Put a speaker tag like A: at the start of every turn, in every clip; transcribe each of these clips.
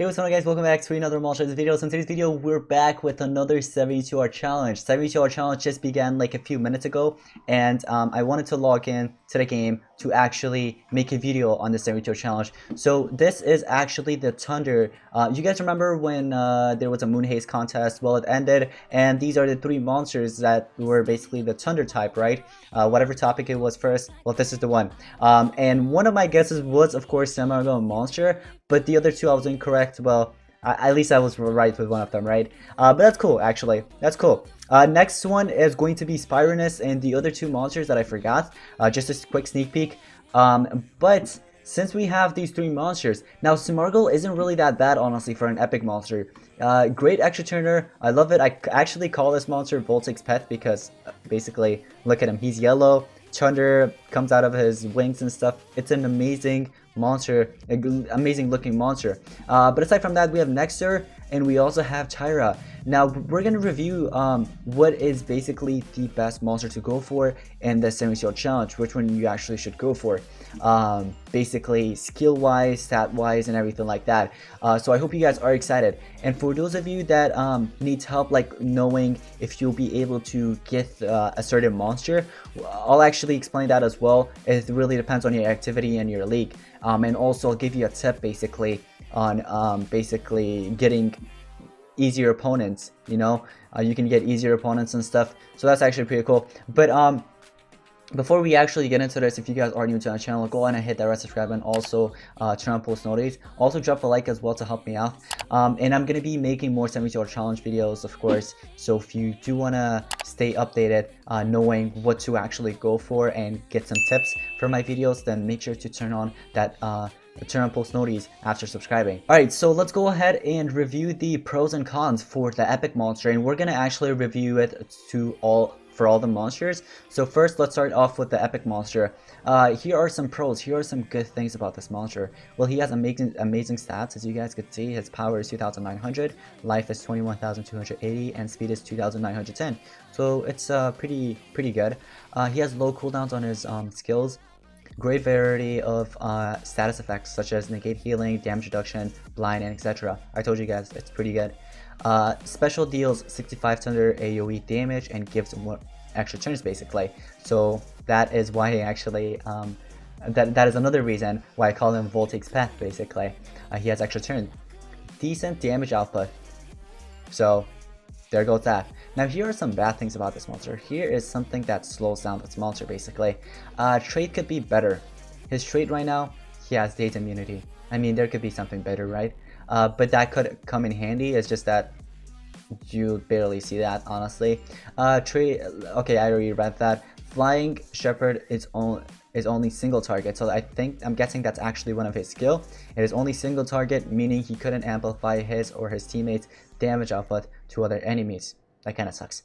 A: what's going on, guys? Welcome back to another monster video. So in today's video, we're back with another 72-hour challenge. 72-hour challenge just began like a few minutes ago, and I wanted to log in to the game to actually make a video on the 72-hour challenge. So this is actually the Thunder. You guys remember when there was a moon haze contest? Well, it ended, and these are the three monsters that were basically the Thunder type, right? Whatever topic it was first, well, this is the one. And one of my guesses was, of course, Semi-Auto Monster, but the other two I was incorrect. Well, at least I was right with one of them, right? But that's cool, actually. That's cool. Next one is going to be Spyronus and the other two monsters that I forgot. Just a quick sneak peek. But since we have these three monsters, now Smargle isn't really that bad, honestly, for an epic monster. Great extra turner. I love it. I actually call this monster Voltig's pet because basically, look at him. He's yellow. Thunder comes out of his wings and stuff. It's an amazing monster, amazing looking monster. But aside from that, we have Nexter and we also have Tyra. Now we're gonna review what is basically the best monster to go for in the 72-hour challenge, which one you actually should go for, basically skill wise, stat wise, and everything like that. So I hope you guys are excited, and for those of you that needs help like knowing if you'll be able to get a certain monster, I'll actually explain that as well. It really depends on your activity and your league, and also I'll give you a tip basically on basically getting easier opponents. You know, you can get easier opponents and stuff, so that's actually pretty cool. But before we actually get into this, if you guys are new to our channel, go ahead and hit that red subscribe and also turn on post notifications. Also drop a like as well to help me out. And I'm gonna be making more 72-hour challenge videos, of course, so if you do want to stay updated knowing what to actually go for and get some tips for my videos, then make sure to turn on that turn on post notifications after subscribing. Alright, so let's go ahead and review the pros and cons for the epic monster, and we're gonna actually review it for all the monsters. So first, let's start off with the epic monster. Here are some pros. Here are some good things about this monster. Well, he has amazing stats. As you guys could see, his power is 2,900, life is 21,280, and speed is 2,910. So it's pretty good. He has low cooldowns on his skills. Great variety of status effects such as negate healing, damage reduction, blind, and etc. I told you guys, it's pretty good. Special deals 65 Thunder AoE damage and gives more extra turns basically. So that is why he actually that is another reason why I call him Voltig's pet basically. He has extra turn, decent damage output. So there goes that. Now here are some bad things about this monster. Here is something that slows down this monster basically. Trait could be better. His trait right now, he has daze immunity. I mean, there could be something better, right? But that could come in handy. It's just that you barely see that, honestly. Trait, okay, I already read that. Flying Shepherd is only single target, so I'm guessing that's actually one of his skill. It is only single target, meaning he couldn't amplify his or his teammates' damage output to other enemies. That kind of sucks.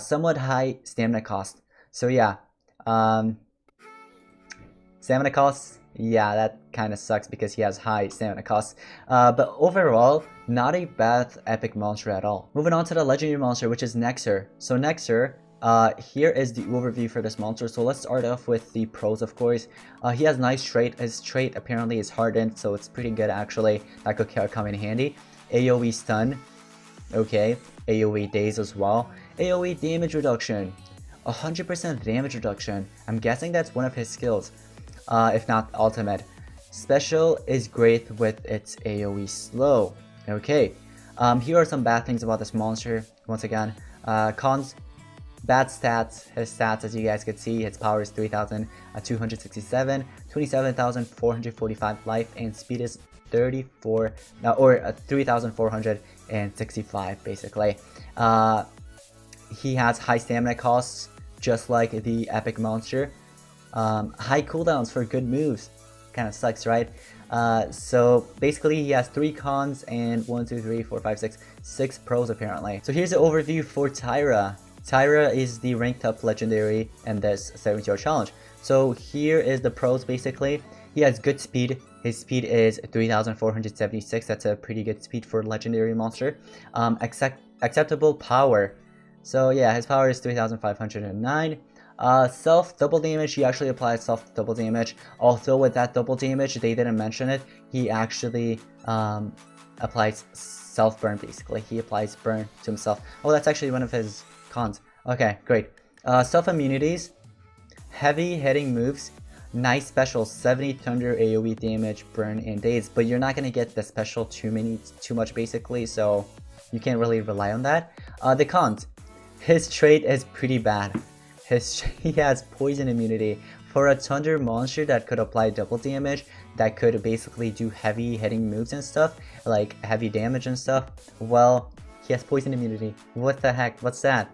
A: Somewhat high stamina cost. So yeah, stamina costs. Yeah, that kind of sucks because he has high stamina costs. But overall, not a bad epic monster at all. Moving on to the legendary monster, which is Nexter. So Nexter, here is the overview for this monster. So let's start off with the pros, of course. He has nice trait. His trait apparently is hardened, so it's pretty good actually. That could come in handy. AoE stun. Okay, AoE daze as well. AoE damage reduction, 100% damage reduction. I'm guessing that's one of his skills, if not ultimate. Special is great with its AoE slow. Okay, here are some bad things about this monster. Once again, cons, bad stats. His stats, as you guys could see, his power is 3,267, 27,445 life, and speed is 3,465 basically. He has high stamina costs, just like the epic monster. High cooldowns for good moves. Kind of sucks, right? So basically he has 3 cons and 6 pros apparently. So here's the overview for Tyra. Tyra is the ranked up legendary in this 72-hour challenge. So here is the pros basically. He has good speed. His speed is 3,476. That's a pretty good speed for a legendary monster. Acceptable power. So yeah, his power is 3,509. Self double damage, he actually applies self double damage. Although with that double damage, they didn't mention it. He actually applies self-burn basically. He applies burn to himself. Oh, that's actually one of his cons. Okay, great. Self-immunities, heavy hitting moves, nice special 70 thunder AoE damage, burn, and daze, but you're not gonna get the special too much basically, so you can't really rely on that. The cons, his trait is pretty bad. He has poison immunity. For a thunder monster that could apply double damage, that could basically do heavy hitting moves and stuff, like heavy damage and stuff, well, he has poison immunity. What the heck? What's that?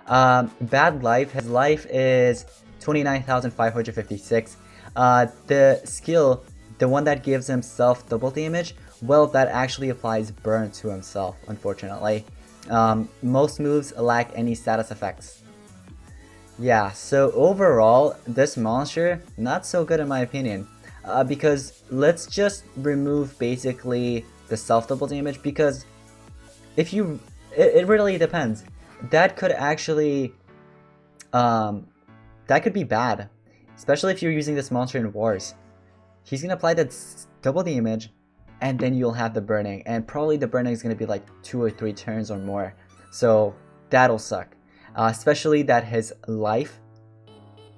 A: Bad life. His life is 29,556. The skill, the one that gives himself double damage, well, that actually applies burn to himself, unfortunately. Most moves lack any status effects. Yeah, so overall, this monster, not so good in my opinion. Because let's just remove basically the self double damage, because if you, it really depends. That could actually, that could be bad, especially if you're using this monster in wars. He's gonna apply that double damage, and then you'll have the burning, and probably the burning is gonna be like 2 or 3 turns or more. So that'll suck. Especially that his life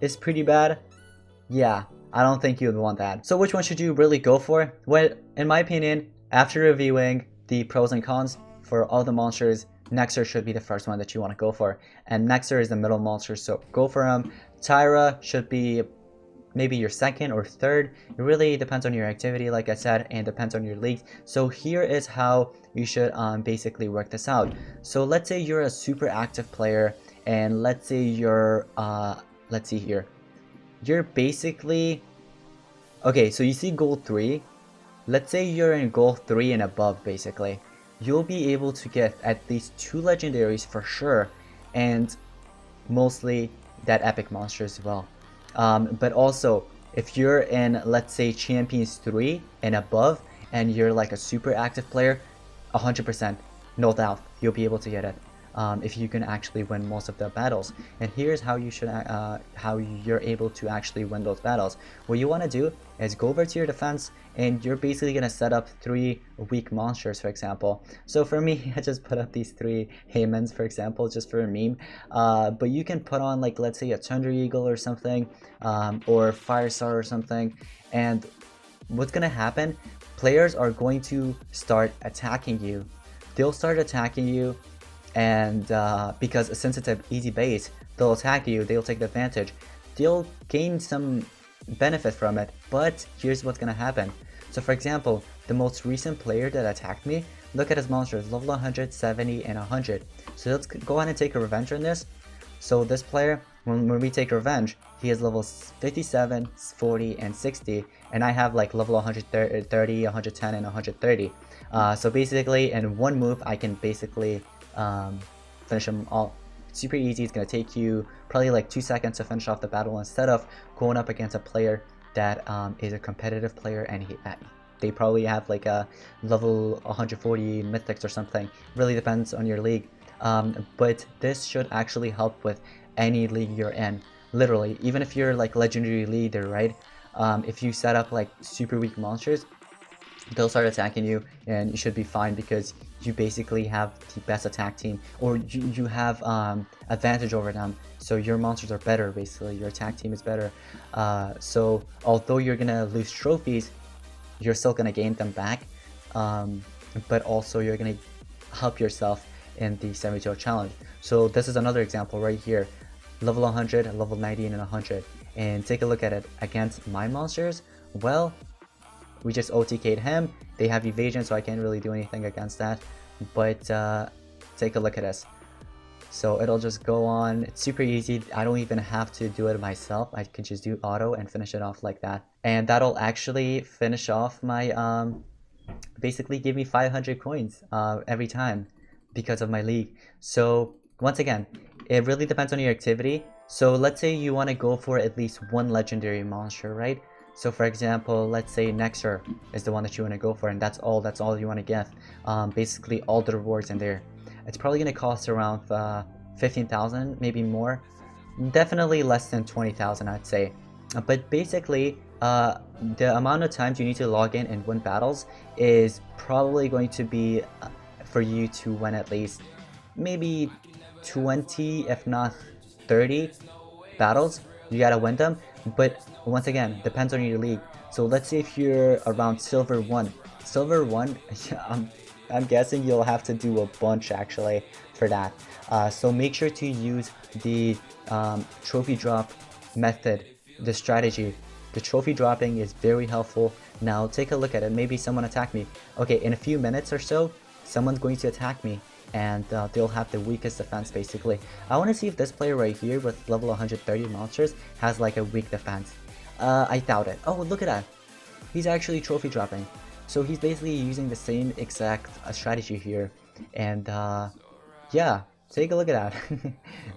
A: is pretty bad. Yeah, I don't think you'd want that. So which one should you really go for? Well, in my opinion, after reviewing the pros and cons for all the monsters, Nexer should be the first one that you want to go for. And Nexer is the middle monster, so go for him. Tyra should be maybe your second or third. It really depends on your activity, like I said, and depends on your league. So here is how you should basically work this out. So let's say you're a super active player, and let's say you're, let's see here. You're basically, okay, so you see gold 3. Let's say you're in gold 3 and above, basically. You'll be able to get at least 2 legendaries for sure, and mostly that epic monster as well. But also, if you're in, let's say, Champions 3 and above, and you're like a super active player, 100%, no doubt, you'll be able to get it. If you can actually win most of the battles. And here's how you should, how you're able to actually win those battles. What you want to do is go over to your defense, and you're basically gonna set up 3 weak monsters, for example. So for me, I just put up these 3 Haymans, for example, just for a meme. But you can put on, like, let's say a Thunder Eagle or something, or Firestar or something. And what's gonna happen? Players are going to start attacking you. They'll start attacking you, and because since it's an easy base, they'll attack you, they'll take the advantage, they'll gain some benefit from it. But here's what's gonna happen. So for example, the most recent player that attacked me, look at his monsters, level 100, 70, and 100. So let's go ahead and take a revenge on this. So this player, when we take revenge, he has levels 57, 40, and 60, and I have like level 130, 110, and 130. So basically, in one move, I can basically finish them all. Super easy. It's gonna take you probably like 2 seconds to finish off the battle, instead of going up against a player that is a competitive player, and they probably have like a level 140 mythics or something. Really depends on your league. But this should actually help with any league you're in. Literally, even if you're like legendary leader, right? If you set up like super weak monsters, they'll start attacking you, and you should be fine because you basically have the best attack team, or you have advantage over them. So your monsters are better, basically. Your attack team is better. So although you're gonna lose trophies, you're still gonna gain them back. But also you're gonna help yourself in the 72-hour challenge. So this is another example right here. Level 100, level 90, and 100. And take a look at it against my monsters. Well, we just OTK'd him. They have evasion, so I can't really do anything against that. But take a look at this. So it'll just go on. It's super easy. I don't even have to do it myself. I can just do auto and finish it off like that. And that'll actually finish off my, basically give me 500 coins every time because of my league. So once again, it really depends on your activity. So let's say you want to go for at least 1 legendary monster, right? So for example, let's say Nexer is the one that you want to go for, and that's all you want to get. Basically all the rewards in there. It's probably going to cost around 15,000, maybe more. Definitely less than 20,000, I'd say. But basically, the amount of times you need to log in and win battles is probably going to be for you to win at least maybe 20 if not 30 battles. You gotta win them, but once again, depends on your league. So let's say if you're around silver 1. Silver 1, I'm guessing you'll have to do a bunch actually for that. So make sure to use the trophy drop method, the strategy. The trophy dropping is very helpful. Now take a look at it. Maybe someone attacked me. Okay, in a few minutes or so, someone's going to attack me, and they'll have the weakest defense basically. I want to see if this player right here with level 130 monsters has like a weak defense. I doubt it. Oh, look at that. He's actually trophy dropping. So he's basically using the same exact strategy here. And yeah, take a look at that.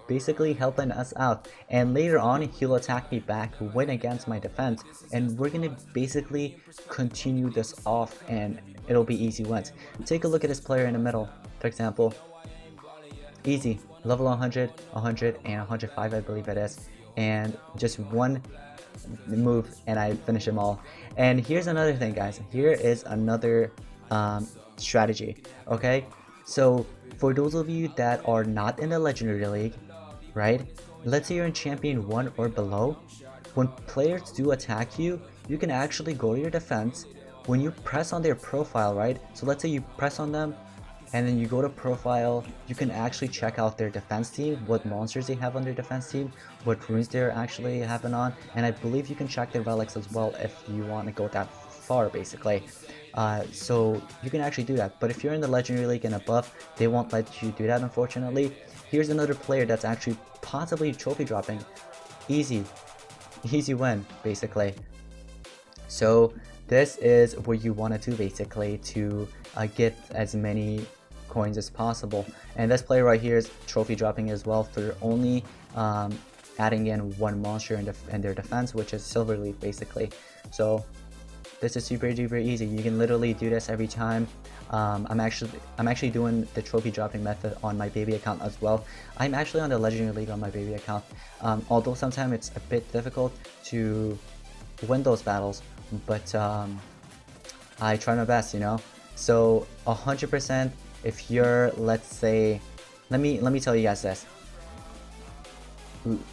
A: Basically helping us out. And later on, he'll attack me back, win against my defense. And we're going to basically continue this off and it'll be easy wins. Take a look at this player in the middle, for example. Easy. Level 100, 100, and 105 I believe it is. And just one move and I finish them all. And here's another thing, guys. Here is another strategy. Okay, so for those of you that are not in the legendary league, right, let's say you're in champion 1 or below, when players do attack you, you can actually go to your defense. When you press on their profile, right, so let's say you press on them and then you go to profile, you can actually check out their defense team, what monsters they have on their defense team, what runes they're actually having on, and I believe you can check their relics as well if you want to go that far basically. So you can actually do that, but if you're in the legendary league and above, they won't let you do that unfortunately. Here's another player that's actually possibly trophy dropping. Easy win basically. So this is what you want to do basically to get as many coins as possible. And this player right here is trophy dropping as well for only adding in one monster in their defense, which is silver leaf basically. So this is super duper easy. You can literally do this every time. I'm actually doing the trophy dropping method on my baby account as well. I'm actually on the legendary league on my baby account, although sometimes it's a bit difficult to win those battles, but I try my best, you know. So 100%, if you're, let's say, let me tell you guys this.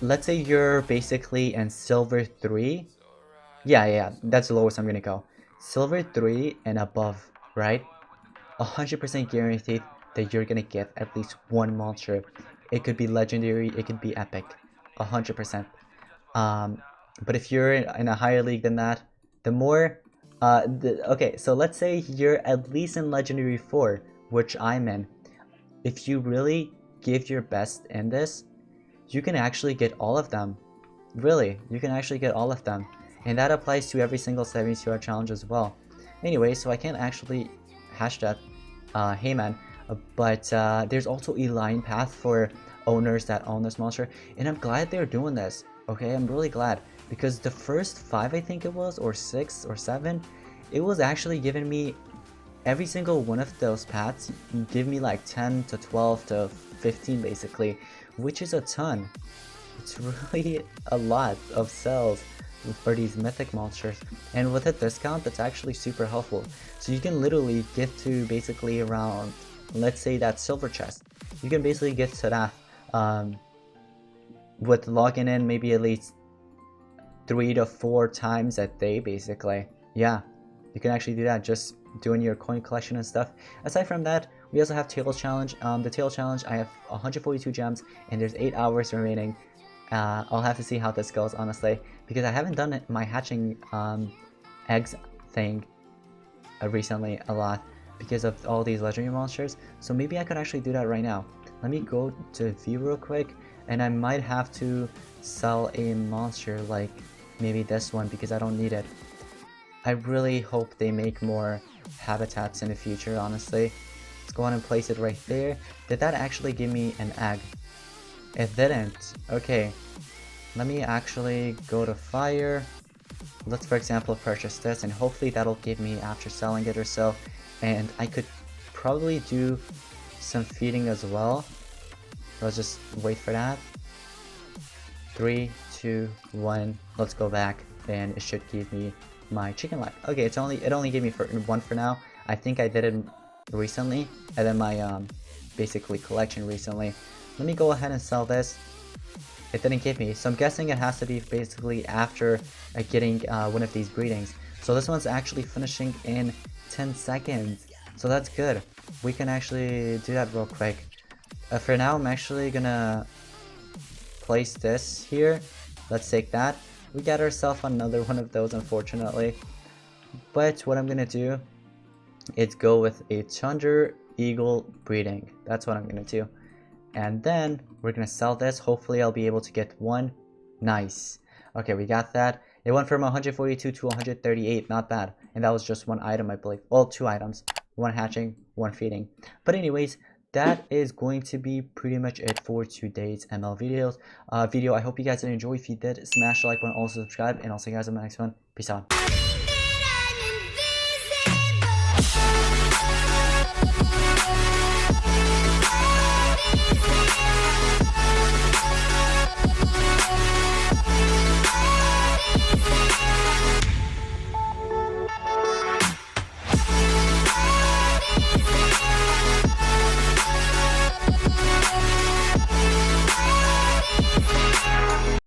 A: Let's say you're basically in silver 3. Yeah, that's the lowest I'm gonna go. Silver 3 and above, right? 100% guaranteed that you're gonna get at least one monster. It could be legendary, it could be epic, 100%. But if you're in a higher league than that, the more okay, so let's say you're at least in legendary 4, which I'm in. If you really give your best in this, you can actually get all of them. Really, you can actually get all of them, and that applies to every single 72-hour challenge as well. Anyway, so I can't actually hash that hey man, but there's also a line path for owners that own this monster, and I'm glad they're doing this. Okay, I'm really glad, because the first 5 I think it was, or 6 or 7, it was actually giving me every single one of those paths give me like 10 to 12 to 15 basically, which is a ton. It's really a lot of cells for these mythic monsters, and with a discount that's actually super helpful. So you can literally get to basically around, let's say that silver chest, you can basically get to that with logging in maybe at least 3 to 4 times a day basically. Yeah, you can actually do that just doing your coin collection and stuff. Aside from that, we also have Tails Challenge. The Tails Challenge, I have 142 gems and there's 8 hours remaining. I'll have to see how this goes honestly, because I haven't done my hatching eggs thing recently a lot because of all these legendary monsters. So maybe I could actually do that right now. Let me go to view real quick, and I might have to sell a monster like maybe this one because I don't need it. I really hope they make more habitats in the future, honestly. Let's go on and place it right there. Did that actually give me an egg? It didn't. Okay, let me actually go to fire. Let's, for example, purchase this, and hopefully that'll give me after selling it or so. And I could probably do some feeding as well. Let's just wait for that. 3, 2, 1, let's go back. and it should give me my chicken leg. Okay, it only gave me one for now. I think I did it recently, and then my basically collection recently. Let me go ahead and sell this. It didn't give me, so I'm guessing it has to be basically after getting one of these breedings. So this one's actually finishing in 10 seconds, so that's good. We can actually do that real quick. For now, I'm actually gonna place this here. Let's take that. We got ourselves another one of those, unfortunately. But what I'm gonna do is go with a Chunder Eagle breeding. That's what I'm gonna do. And then we're gonna sell this. Hopefully I'll be able to get one. Nice. Okay, we got that. It went from 142 to 138. Not bad. And that was just one item, I believe. Well, two items. One hatching, one feeding. But anyways, that is going to be pretty much it for today's ML video. I hope you guys did enjoy. If you did, smash the like button, also subscribe, and I'll see you guys in the next one. Peace out.